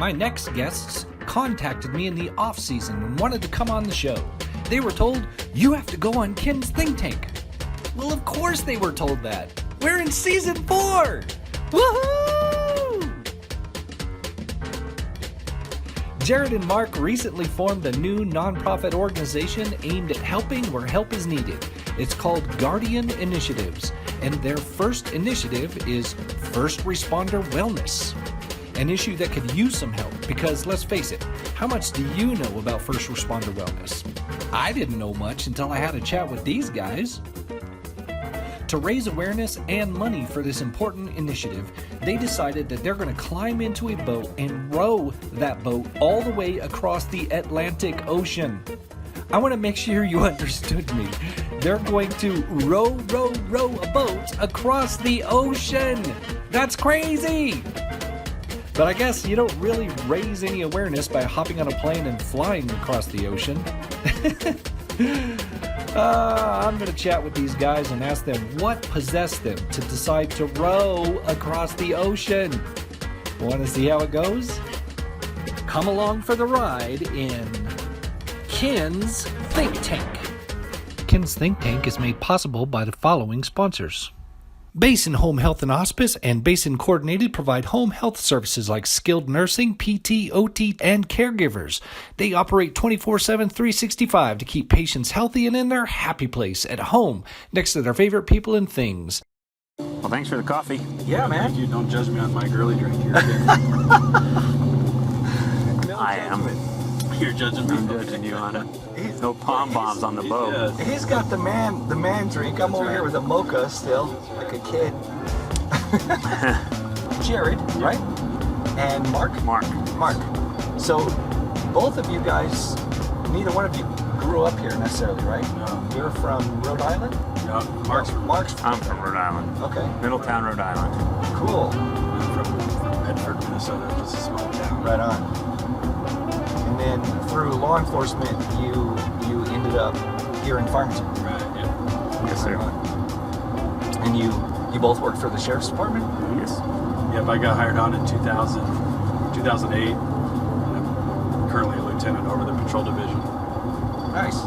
My next guests contacted me in the off-season and wanted to come on the show. They were told, you have to go on Ken's think tank. Well, of course they were told that. We're in season 4! Woohoo! Jarrod and Mark recently formed a new nonprofit organization aimed at helping where help is needed. It's called Guardian Initiatives, and their first initiative is First Responder Wellness. An issue that could use some help because, let's face it, how much do you know about first responder wellness? I didn't know much until I had a chat with these guys. To raise awareness and money for this important initiative, they decided that they're going to climb into a boat and row that boat all the way across the Atlantic Ocean. I want to make sure you understood me. They're going to row a boat across the ocean. That's crazy! But I guess you don't really raise any awareness by hopping on a plane and flying across the ocean. I'm going to chat with these guys and ask them what possessed them to decide to row across the ocean. Want to see how it goes? Come along for the ride in Ken's Think Tank. Ken's Think Tank is made possible by the following sponsors. Basin Home Health and Hospice and Basin Coordinated provide home health services like skilled nursing, PT, OT, and caregivers. They operate 24/7, 365 to keep patients healthy and in their happy place at home, next to their favorite people and things. Well, thanks for the coffee. Yeah, man. You don't judge me on my girly drink here. I am. You're judging me. I'm judging you on it. No pom bombs on the boat. He's got the man drink. I'm over here with a mocha still, like a kid. Jarrod, right? And Mark? Mark. So, both of you guys, neither one of you grew up here necessarily, right? No. You're from Rhode Island? No, Mark's I'm from Rhode Island. Okay. Middletown, Rhode Island. Cool. from Bedford, Minnesota, just a small town. Right on. And then through law enforcement, you ended up here in Farmington. Right, yeah. Yes, sir. And you both worked for the sheriff's department? Yes. Yep, I got hired on in 2008. I'm currently a lieutenant over the patrol division. Nice.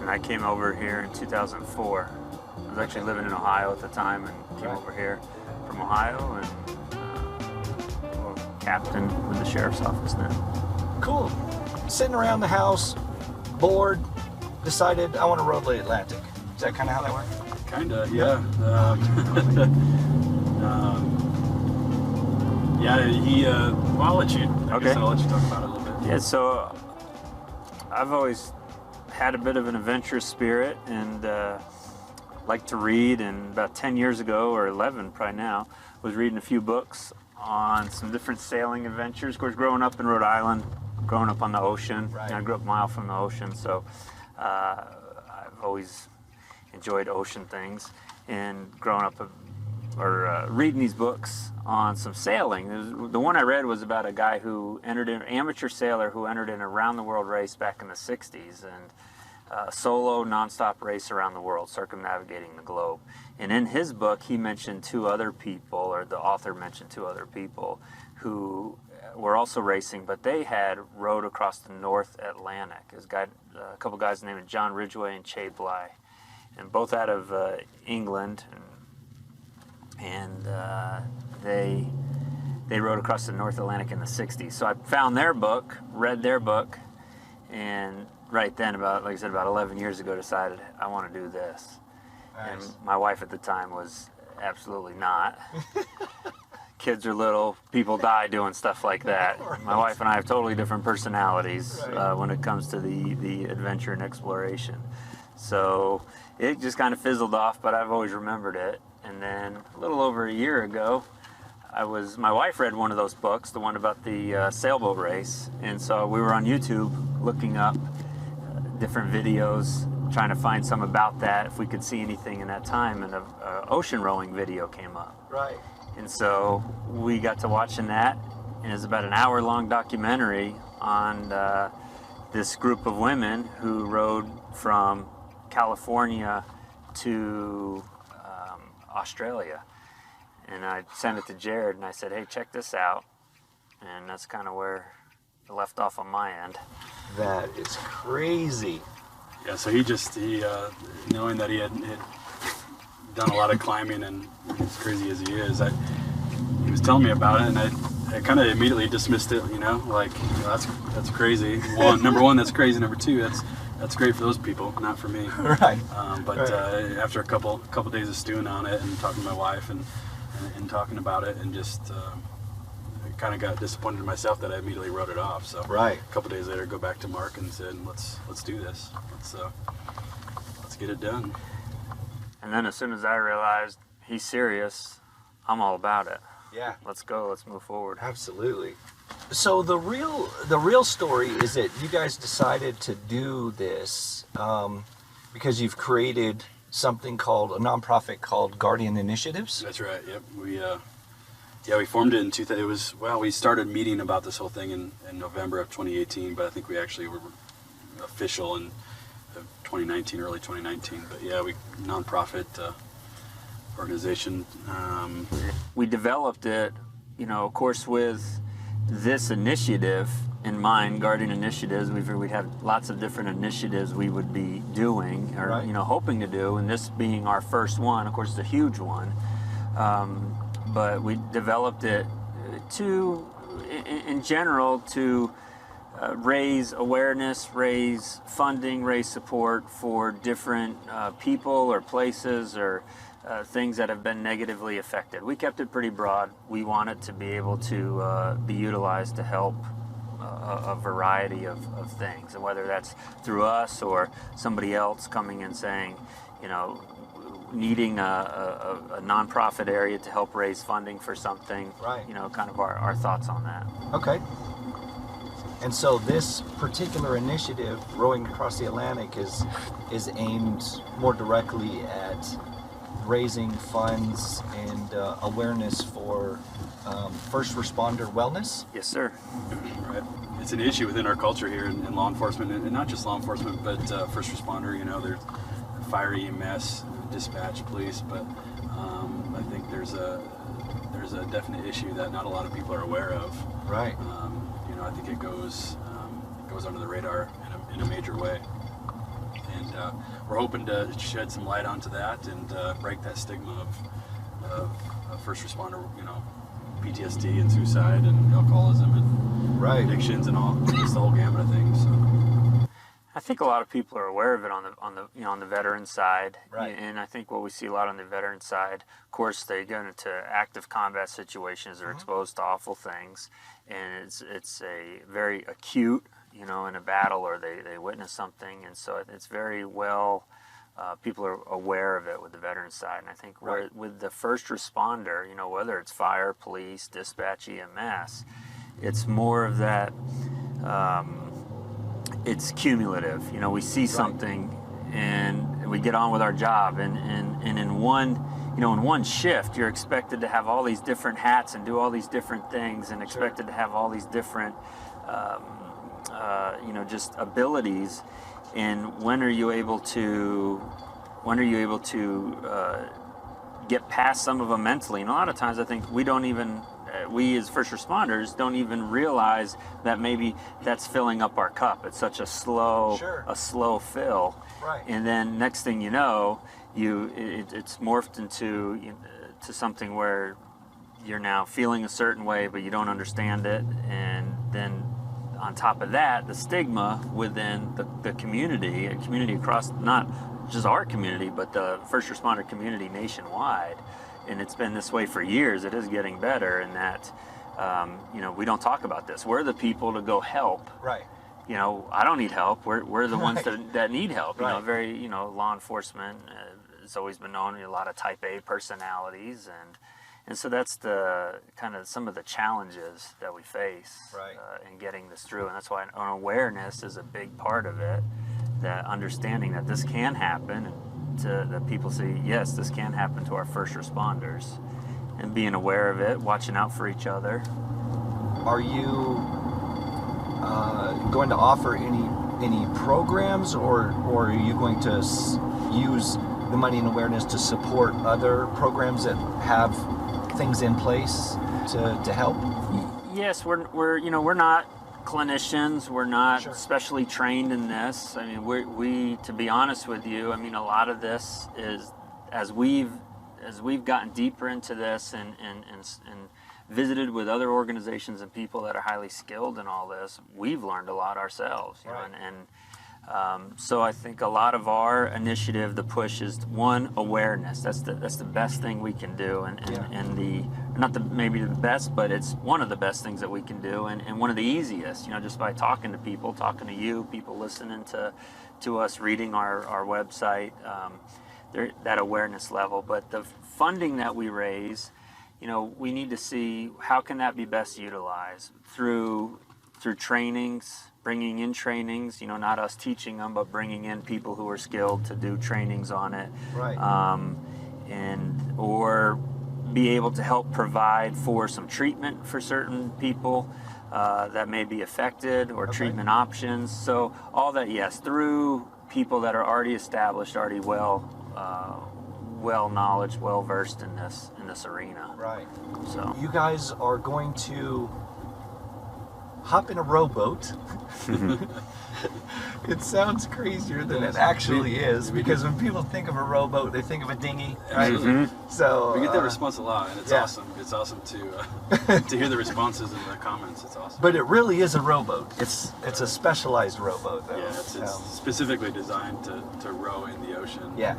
And I came over here in 2004. I was actually living in Ohio at the time and came over here from Ohio and captain with the sheriff's office then. Cool. Sitting around the house, bored, decided I want to row the Atlantic. Is that kind of how that worked? Kinda, yeah. Well, I'll let you. I guess I'll let you talk about it a little bit. Yeah, so I've always had a bit of an adventurous spirit and like to read. And about 10 years ago, or 11 probably now, was reading a few books on some different sailing adventures. Of course, growing up in Rhode Island, growing up on the ocean, and I grew up a mile from the ocean, so I've always enjoyed ocean things. And growing up, or reading these books on some sailing. The one I read was about a guy who entered in, amateur sailor who entered in a round-the-world race back in the 60s, and a solo, non-stop race around the world, circumnavigating the globe. And in his book, he mentioned two other people, or the author mentioned two other people, who were also racing, but they had rowed across the North Atlantic. There's a couple guys named John Ridgway and Che Bly, and both out of England. And they rowed across the North Atlantic in the 60s. So I found their book, read their book, and right then, like I said, about 11 years ago, decided I want to do this. Nice. And my wife at the time was absolutely not. Kids are little, people die doing stuff like that. Right. My wife and I have totally different personalities when it comes to the adventure and exploration. So it just kind of fizzled off, but I've always remembered it. And then a little over a year ago, my wife read one of those books, the one about the sailboat race. And so we were on YouTube looking up different videos, trying to find some about that, if we could see anything in that time. And an ocean rowing video came up. Right. And so we got to watching that. And it's about an hour-long documentary on this group of women who rowed from California to Australia. And I sent it to Jarrod and I said, hey, check this out. and that's kind of where it left off on my end. That is crazy. Yeah, so he knowing that he had done a lot of climbing, and as crazy as he is, he was telling me about it, and I kind of immediately dismissed it, like, that's crazy. Number one, that's crazy. Number two, that's great for those people, not for me. Right. But after a couple days of stewing on it and talking to my wife and talking about it, and just kind of got disappointed in myself that I immediately wrote it off. So right. A couple days later, go back to Mark and said, let's do this. Let's get it done. And then as soon as I realized he's serious, I'm all about it. Yeah. Let's go. Let's move forward. Absolutely. So the real story is that you guys decided to do this because you've created something called a nonprofit called Guardian Initiatives. That's right. Yep. We formed it in 2000. We started meeting about this whole thing in November of 2018, but I think we actually were official in 2019, early 2019. But yeah, nonprofit organization. We developed it, of course, with this initiative in mind, Guardian Initiatives. We'd have lots of different initiatives we would be doing, or right. Hoping to do, and this being our first one. Of course, it's a huge one, but we developed it in general, to raise awareness, raise funding, raise support for different people or places or things that have been negatively affected. We kept it pretty broad. We want it to be able to be utilized to help a variety of things, and whether that's through us or somebody else coming and saying, needing a nonprofit area to help raise funding for something. Right. Kind of our thoughts on that. Okay. And so this particular initiative, Rowing Across the Atlantic, is aimed more directly at raising funds and awareness for first responder wellness. Yes, sir. Right. It's an issue within our culture here in law enforcement, and not just law enforcement, but first responder. There's fire, EMS, dispatch, police, but I think there's a definite issue that not a lot of people are aware of. Right. I think it goes under the radar in a major way. And we're hoping to shed some light onto that and break that stigma of first responder, PTSD and suicide and alcoholism and right. addictions and all, just the whole gamut of things. So. I think a lot of people are aware of it on the veteran side, right. And I think what we see a lot on the veteran side, of course, they get into active combat situations, they're exposed to awful things, and it's a very acute, in a battle, or they witness something, and so it's very well, people are aware of it with the veteran side. And I think right. with the first responder, whether it's fire, police, dispatch, EMS, it's more of that, it's cumulative. We see something and we get on with our job, and in one shift you're expected to have all these different hats and do all these different things, and expected to have all these different just abilities. And when are you able to get past some of them mentally? And a lot of times I think we as first responders don't even realize that maybe that's filling up our cup. It's such a slow fill. Right. And then next thing you know, it's morphed into to something where you're now feeling a certain way, but you don't understand it. And then on top of that, the stigma within the community across, not just our community, but the first responder community nationwide. And it's been this way for years. It is getting better in that, we don't talk about this. We're the people to go help. Right. I don't need help. We're the ones that need help. Right. Law enforcement has always been known a lot of type A personalities, and so that's the kind of some of the challenges that we face in getting this through. And that's why awareness is a big part of it. That understanding that this can happen, and that people say, yes, this can happen to our first responders, and being aware of it, watching out for each other. Are you going to offer any programs, or are you going to use the money and awareness to support other programs that have things in place to help? Yes, we're not clinicians. We're not Sure. specially trained in this. I mean, we to be honest with you, I mean, a lot of this is as we've gotten deeper into this and visited with other organizations and people that are highly skilled in all this, we've learned a lot ourselves. You know, so I think a lot of our initiative, the push is one, awareness. That's the best thing we can do, and the not the maybe the best, but it's one of the best things that we can do, and one of the easiest. You know, just by talking to people, talking to you, people listening to us, reading our website, that awareness level. But the funding that we raise, you know, we need to see how can that be best utilized through trainings. Bringing in trainings, you know, not us teaching them, but bringing in people who are skilled to do trainings on it, Right. Or be able to help provide for some treatment for certain people that may be affected, or treatment options. So all that, yes, through people that are already established, already well knowledge, well versed in this arena. Right. So You guys are going to hop in a rowboat. It sounds crazier than it actually is, because when people think of a rowboat, they think of a dinghy, right? Absolutely. So We get that response a lot, and it's yeah. awesome. It's awesome to hear the responses and the comments. It's awesome. But it really is a rowboat. It's a specialized rowboat, though. Yeah, it's specifically designed to row in the ocean. Yeah.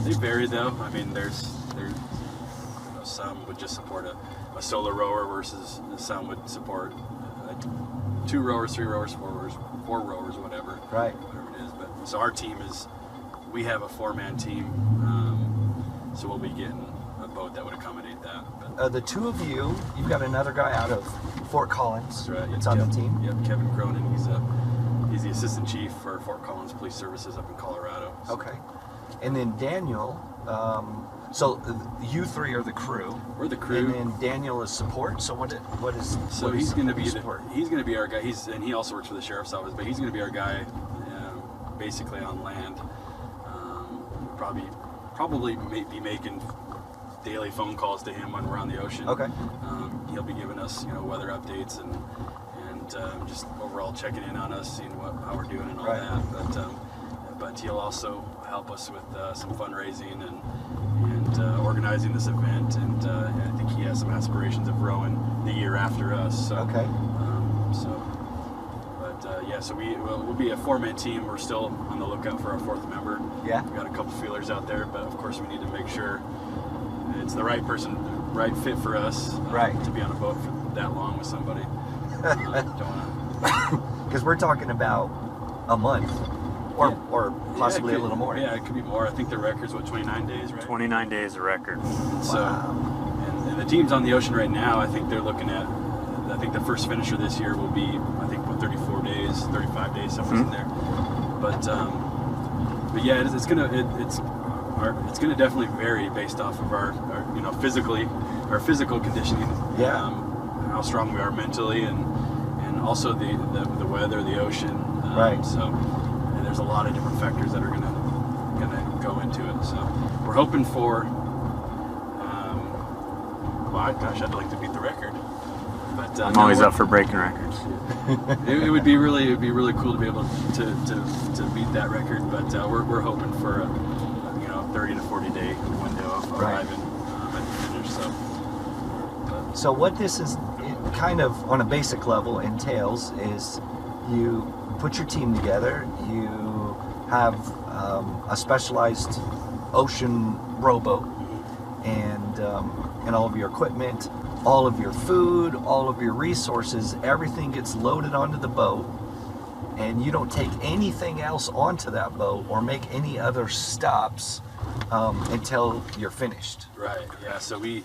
They vary though. I mean, there's some would just support a solo rower, versus some would support 2 rowers, 3 rowers, 4 rowers, whatever. Right. Whatever it is. But so our team we have a 4-man team, so we'll be getting a boat that would accommodate that. But The two of you've got another guy out of Fort Collins. that's right. It's on the team. Yep, Kevin Cronin. He's the assistant chief for Fort Collins Police Services up in Colorado. So. Okay. And then Daniel, so you 3 are the crew. We're the crew. And then Daniel is support. So what is So what he's is going to be support? he's going to be our guy. And he also works for the sheriff's office, but he's going to be our guy, basically on land. Probably be making daily phone calls to him when we're on the ocean. Okay. He'll be giving us weather updates and just overall checking in on us, seeing how we're doing and all Right. that. But he'll also help us with some fundraising and organizing this event, and I think he has some aspirations of rowing the year after us. So, Okay. So we'll be a 4-man team. We're still on the lookout for our 4th member. Yeah. We got a couple feelers out there, but of course we need to make sure it's the right person, the right fit for us. Right. To be on a boat for that long with somebody. Don't wanna, Because we're talking about a month, or possibly it a could- little more. Yeah, it could be more. I think the record's 29 days, right? 29 days a record. So, and the teams on the ocean right now, I think they're looking at. I think the first finisher this year will be, 34 days, 35 days, somewhere in there. But yeah, it's gonna definitely vary based off of our our physical conditioning. Yeah. How strong we are mentally, and also the weather, the ocean. Right. So, and there's a lot of different factors that are gonna go into it. So, we're hoping for. I'd like to beat the record. But I'm always up for breaking records. it would be really cool to be able to beat that record. But we're hoping for a 30 to 40 day window of arriving at the finish. So what this is kind of on a basic level entails is you put your team together, you have a specialized ocean rowboat, and all of your equipment, all of your food, all of your resources, everything gets loaded onto the boat, and you don't take anything else onto that boat or make any other stops until you're finished. Right. Yeah. So we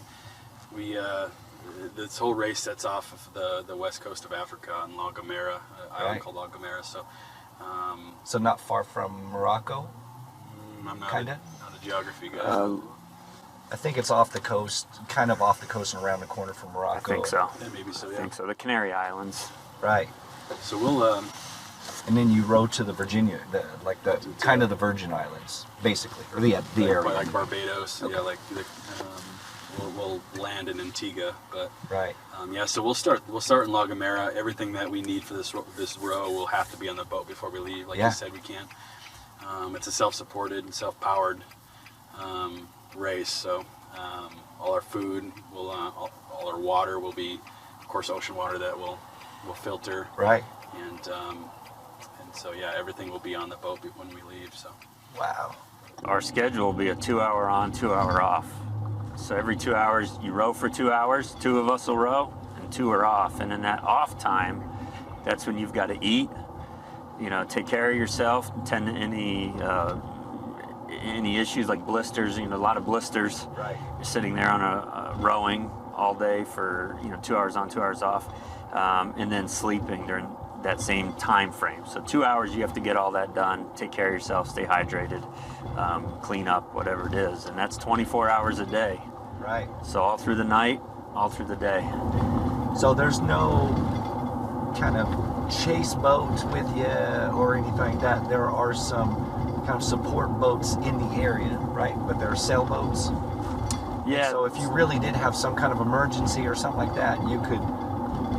this whole race sets off of the west coast of Africa on La Gomera, an island called La Gomera. So. So not far from Morocco. I'm not Kinda? not a geography guy. I think it's off the coast, kind of off the coast and around the corner from I Morocco. think so. Yeah, maybe so. I Yeah. think so. The Canary Islands. Right. So we'll. And then you row to the Virginia, the kind of the Virgin Islands, basically, or the area. Like Barbados, Okay. yeah, like we'll land in Antigua. But Right. yeah, so we'll start in La Gomera. Everything that we need for this row will have to be on the boat before we leave. Like you said, we can't. It's a self-supported and self-powered race, so all our food will, all our water will be, of course, ocean water that we'll filter. Right. And so yeah, everything will be on the boat when we leave. So. Wow. Our schedule will be a 2 hour on, 2 hour off. So every 2 hours you row for 2 hours, 2 of us will row and 2 are off. And in that off time, that's when you've got to eat, take care of yourself, tend to any issues like blisters, a lot of blisters. Right. You're sitting there on a rowing all day for 2 hours on, 2 hours off, and then sleeping during that same time frame. So 2 hours you have to get all that done, take care of yourself, stay hydrated, clean up, whatever it is, and that's 24 hours a day. Right. So all through the night, all through the day. So there's no kind of chase boat with you or anything like that. There are some kind of support boats in the area, right? But there are sailboats. Yeah. So if you really did have some kind of emergency or something like that, you could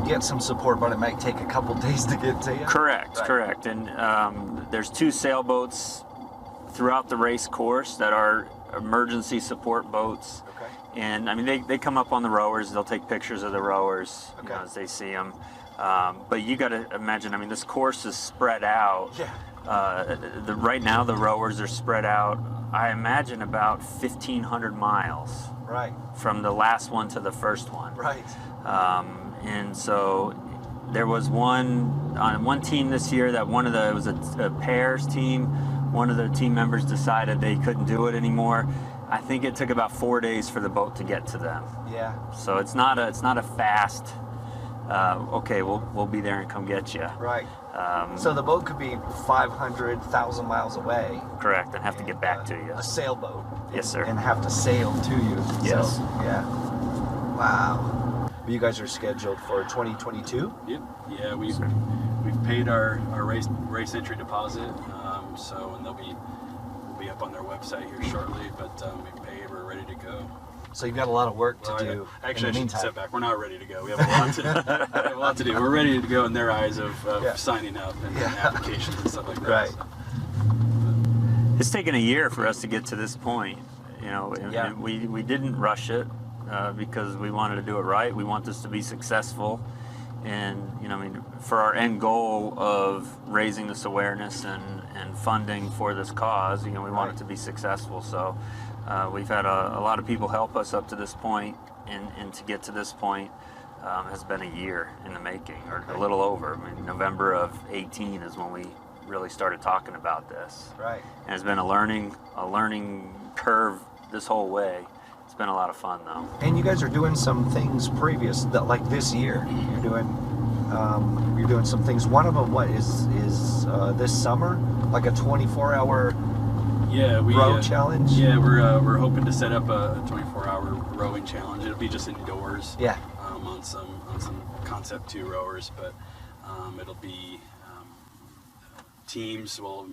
get some support, but it might take a couple days to get to you. Correct, Right. correct. And there's 2 sailboats throughout the race course that are emergency support boats. Okay. And I mean, they come up on the rowers. They'll take pictures of the rowers Okay. as they see them. But you got to imagine. I mean, this course is spread out. Yeah. Right now, the rowers are spread out. I imagine about 1,500 miles Right. from the last one to the first one. Right. And so there was one team this year that it was a pairs team. One of the team members decided they couldn't do it anymore. I think it took about 4 days for the boat to get to them. Yeah. So it's not a fast. Okay, we'll be there and come get you. Right. So the boat could be 500,000 miles away. Correct, and have to get back to you. A sailboat. Yes, sir. And have to sail to you. Yes. So, yeah. Wow. You guys are scheduled for 2022? Yep. Yeah, we've paid our race entry deposit. And we'll be up on their website here shortly. But we've paid. We're ready to go. So you've got a lot of work to Well, do. Actually, in the I should meantime. step back. We're not ready to go. We have a lot to do. We're ready to go in their eyes of signing up and applications and stuff like that. Right. So. It's taken a year for us to get to this point, and we didn't rush it because we wanted to do it right. We want this to be successful, and for our end goal of raising this awareness and funding for this cause, we want it to be successful. So we've had a lot of people help us up to this point, and to get to this point has been a year in the making, or a little over. I mean, November of 18 is when we really started talking about this. Right. And it's been a learning curve this whole way. It's been a lot of fun though. And you guys are doing some things previous, that, like this year. You're doing some things. One of them, what is this summer, like a 24-hour row challenge? Yeah, we're hoping to set up a 24-hour rowing challenge. It'll be just indoors. Yeah. On some Concept 2 rowers, but it'll be teams will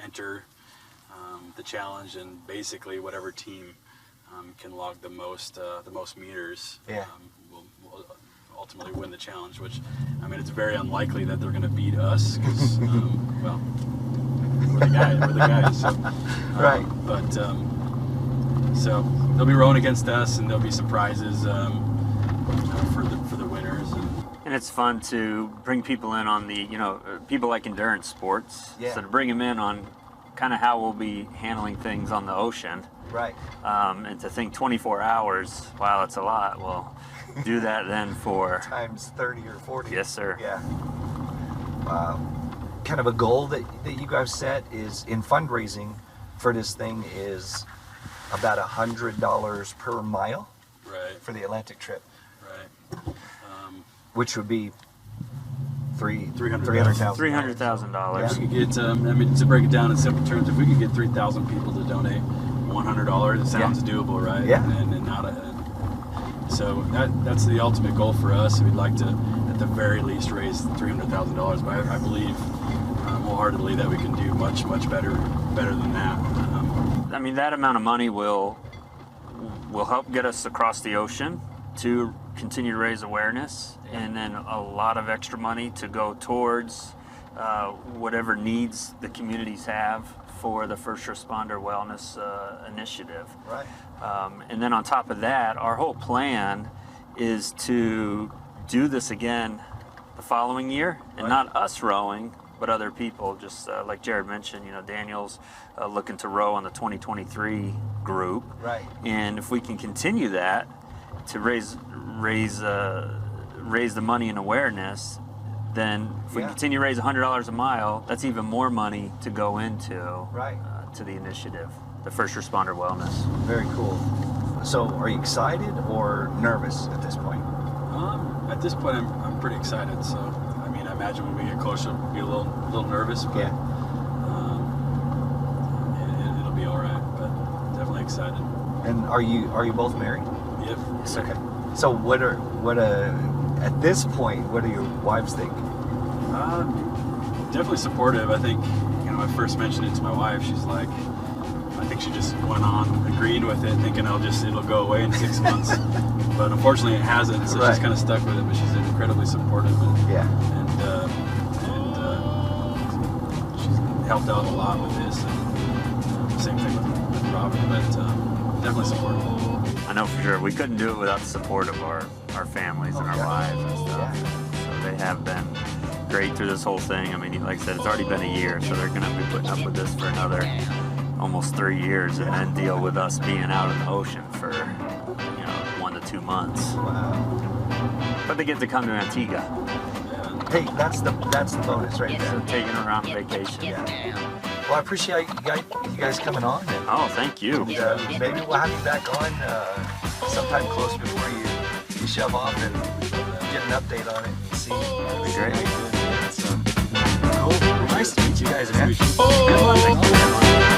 enter the challenge, and basically whatever team can log the most meters will ultimately win the challenge. Which, I mean, it's very unlikely that they're going to beat us because well, we're the guys. So, Right. But so they'll be rowing against us, and there'll be surprises for the winners. And it's fun to bring people in on the, people like endurance sports. Yeah. So to bring them in on kind of how we'll be handling things on the ocean. Right. And to think 24 hours, wow, it's a lot. Well, do that then for... Times 30 or 40. Yes, sir. Yeah. Kind of a goal that you guys set is in fundraising for this thing is about $100 per mile. Right. For the Atlantic trip. Right. Which would be $300,000. $300,000. If we could get, I mean, to break it down in simple terms, if we could get 3,000 people to donate $100, it sounds doable, right? Yeah. And not so that's the ultimate goal for us. We'd like to, at the very least, raise $300,000. But I believe wholeheartedly that we can do much better than that. I mean, that amount of money will will help get us across the ocean to continue to raise awareness, and then a lot of extra money to go towards whatever needs the communities have for the first responder wellness initiative. Right. And then on top of that, our whole plan is to do this again the following year, and Right. not us rowing, but other people. Just like Jarrod mentioned, Daniel's looking to row on the 2023 group. Right. And if we can continue that to raise the money and awareness, then if we Yeah. continue to raise $100 a mile, that's even more money to go into Right. to the initiative, the first responder wellness. Very cool. So, are you excited or nervous at this point? At this point, I'm pretty excited. So, I mean, I imagine when we get closer, we'll be a little nervous, but Yeah. it'll be all right. But definitely excited. And are you both married? Yep. Okay. So, at this point, what do your wives think? Definitely supportive. I think, I first mentioned it to my wife. She's like, I think she just went on agreeing with it, thinking it'll go away in 6 months. But unfortunately, it hasn't. So Right. she's kind of stuck with it. But she's incredibly supportive, Yeah. and she's helped out a lot with this. And same thing with Robert, but definitely supportive. I know for sure we couldn't do it without the support of our families and our Okay. wives and stuff. Yeah. So they have been great through this whole thing. I mean, like I said, it's already been a year, so they're going to be putting up with this for another almost 3 years, and then deal with us being out in the ocean for 1 to 2 months. Wow. But they get to come to Antigua, Yeah. Hey, that's the bonus right there. so taking them around on vacation. Yeah. Well, I appreciate you guys coming on, and Oh, thank you. maybe we'll have you back on sometime close before you shove off and get an update on it and see. That'd be great. Cool. Nice to meet you guys, man. Oh!